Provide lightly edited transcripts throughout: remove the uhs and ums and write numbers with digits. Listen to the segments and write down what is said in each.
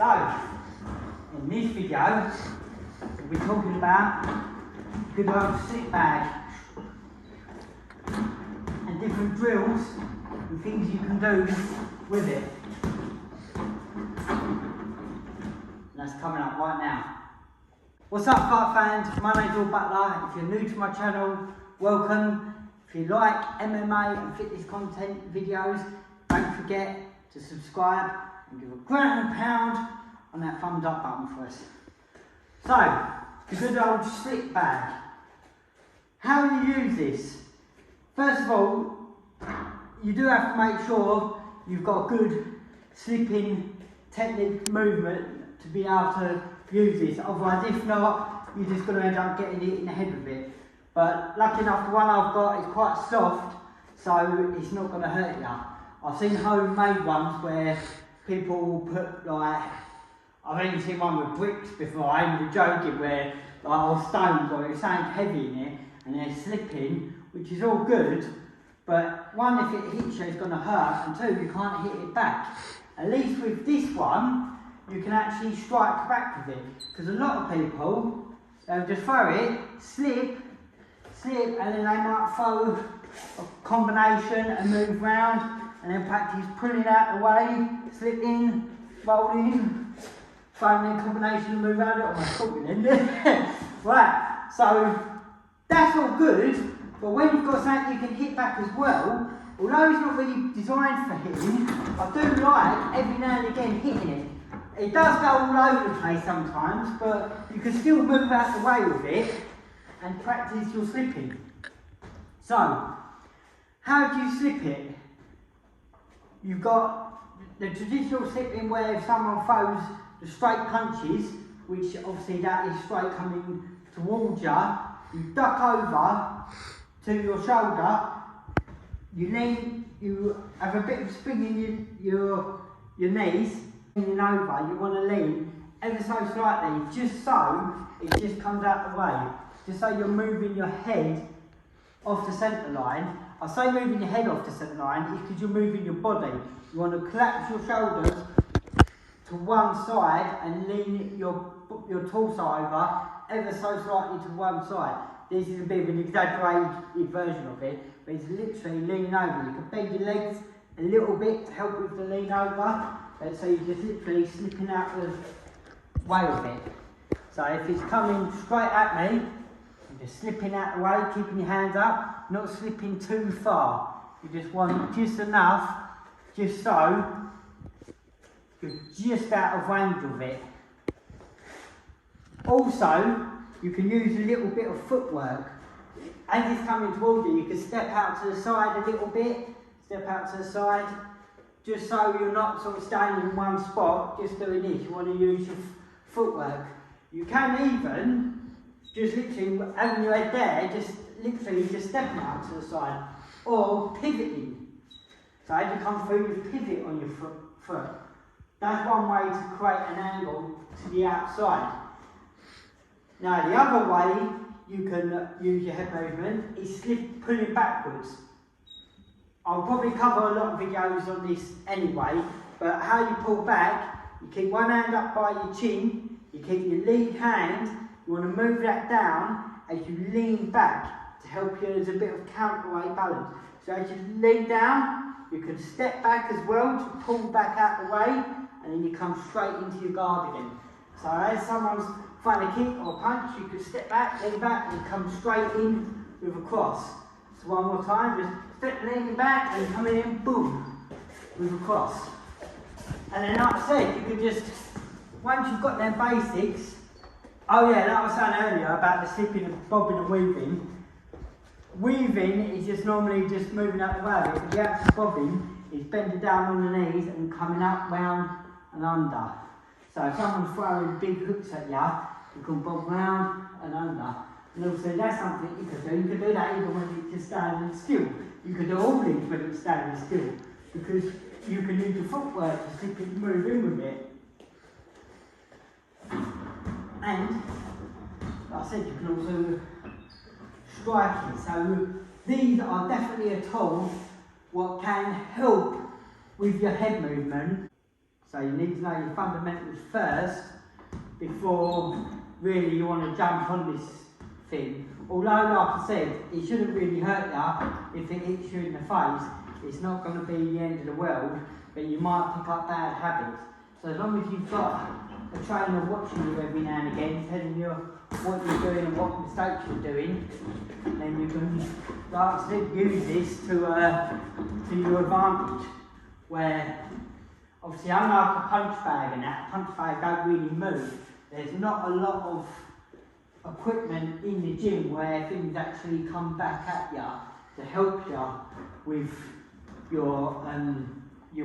So, in this video, we'll be talking about good old slip bag and different drills and things you can do with it. And that's coming up right now. What's up, fight fans? My name's Will Butler. If you're new to my channel, welcome. If you like MMA and fitness content videos, don't forget to subscribe and give a grand pound on that thumbs up button for us. So, the good old slip bag. How do you use this? First of all, you do have to make sure you've got a good slipping technique movement to be able to use this. Otherwise, if not, you're just going to end up getting it in the head with it. But lucky enough, the one I've got is quite soft, so it's not going to hurt you. I've seen homemade ones where people will put I've even seen one with bricks before. I even joking where or stones or something heavy in it and they're slipping, which is all good. But one, if it hits you, it's going to hurt, and two, you can't hit it back. At least with this one, you can actually strike back with it. Because a lot of people, they'll just throw it, slip, and then they might throw a combination and move round, and then practice pulling out the way, slipping, rolling, throwing a combination and move around it. Oh, I'm talking then. Right, so that's all good, but when you've got something you can hit back as well, although it's not really designed for hitting, I do like every now and again hitting it. It does go all over the place sometimes, but you can still move out the way with it and practice your slipping. So, how do you slip it? You've got the traditional slipping where if someone throws the straight punches, which obviously that is straight coming towards you, you duck over to your shoulder, you lean, you have a bit of spin in your knees, leaning over, you want to lean ever so slightly, just so it just comes out the way. Just so you're moving your head off the centre line. I say moving your head off the centre line is because you're moving your body. You want to collapse your shoulders to one side and lean your torso over ever so slightly to one side. This is a bit of an exaggerated version of it, but it's literally leaning over. You can bend your legs a little bit to help with the lean over, so you're just literally slipping out the way of it. So if it's coming straight at me, you're just slipping out the way, keeping your hands up, not slipping too far. You just want just enough, just so you're just out of range of it. Also, you can use a little bit of footwork. As it's coming towards you, you can step out to the side a little bit, step out to the side, just so you're not sort of standing in one spot, just doing this. You want to use your footwork. You can even, just literally, having your head there, just literally just stepping out to the side, or pivoting. So as you come through, you pivot on your foot. That's one way to create an angle to the outside. Now the other way you can use your head movement is pulling backwards. I'll probably cover a lot of videos on this anyway, but how you pull back, you keep one hand up by your chin, you keep your lead hand, you want to move that down as you lean back to help you as a bit of counterweight balance. So as you lean down, you can step back as well to pull back out the way, and then you come straight into your guard again. So as someone's throwing a kick or a punch, you can step back, lean back, and come straight in with a cross. So one more time, just step leaning back and come in, boom, with a cross. And then like I said, you can just, once you've got them basics, oh yeah, like I was saying earlier about the slipping and bobbing and weaving. Weaving is just normally just moving out the way, but the actual bobbing is bending down on the knees and coming up, round and under. So if someone's throwing big hooks at you, you can bob round and under. And also that's something you can do. You can do that even when you're just standing still. You can do all these when you're standing still, because you can use your footwork to slip it and move in with it. And, like I said, you can also strike it. So these are definitely a tool what can help with your head movement. So you need to know your fundamentals first before really you want to jump on this thing. Although, like I said, it shouldn't really hurt you if it hits you in the face. It's not going to be the end of the world, but you might pick up bad habits. So as long as you've got a trainer watching you every now and again, telling you what you're doing and what mistakes you're doing, then you can, like I said, use this to your advantage. Where, obviously, unlike a punch bag and that, a punch bag don't really move. There's not a lot of equipment in the gym where things actually come back at you to help you with your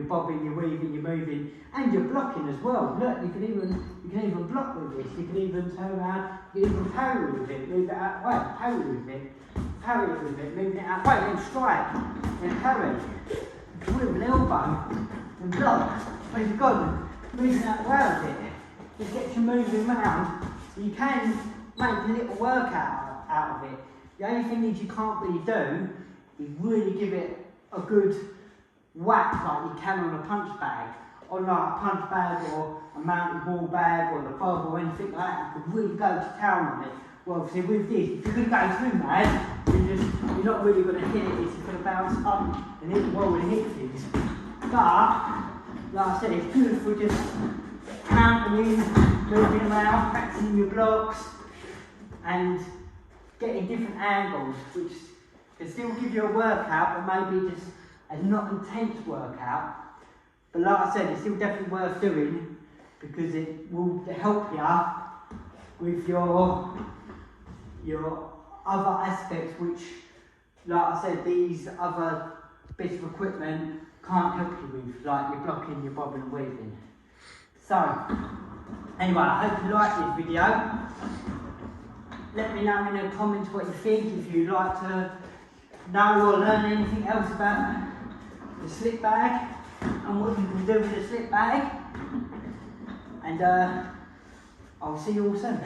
bobbing, your weaving, your moving, and your blocking as well. Look, you can even block with this. You can even turn around. You can even parry with it, move it out the way, parry with it, moving it out the way, then strike, then parry, with an elbow, and block. But if you've got moving out the way with it, just gets you moving around. So you can make a little workout out of it. The only thing is you can't really do is really give it a good whack like you can on a punch bag. On like a punch bag or a mountain ball bag or the bob or anything like that, you can really go to town on it. Well, see, with this, if you're going to go too mad, you're not really going to hit it, it's going to bounce up and hit the wall and hit things. But, like I said, it's good for just mounting, moving around, practicing your blocks and getting different angles, which can still give you a workout, but maybe just a not intense workout. But like I said, it's still definitely worth doing because it will help you with your other aspects, which, like I said, these other bits of equipment can't help you with, like your blocking, your bobbing and weaving. So, anyway, I hope you like this video. Let me know in the comments what you think, if you'd like to know or learn anything else about the slip bag and what you can do with the slip bag. And I'll see you all soon.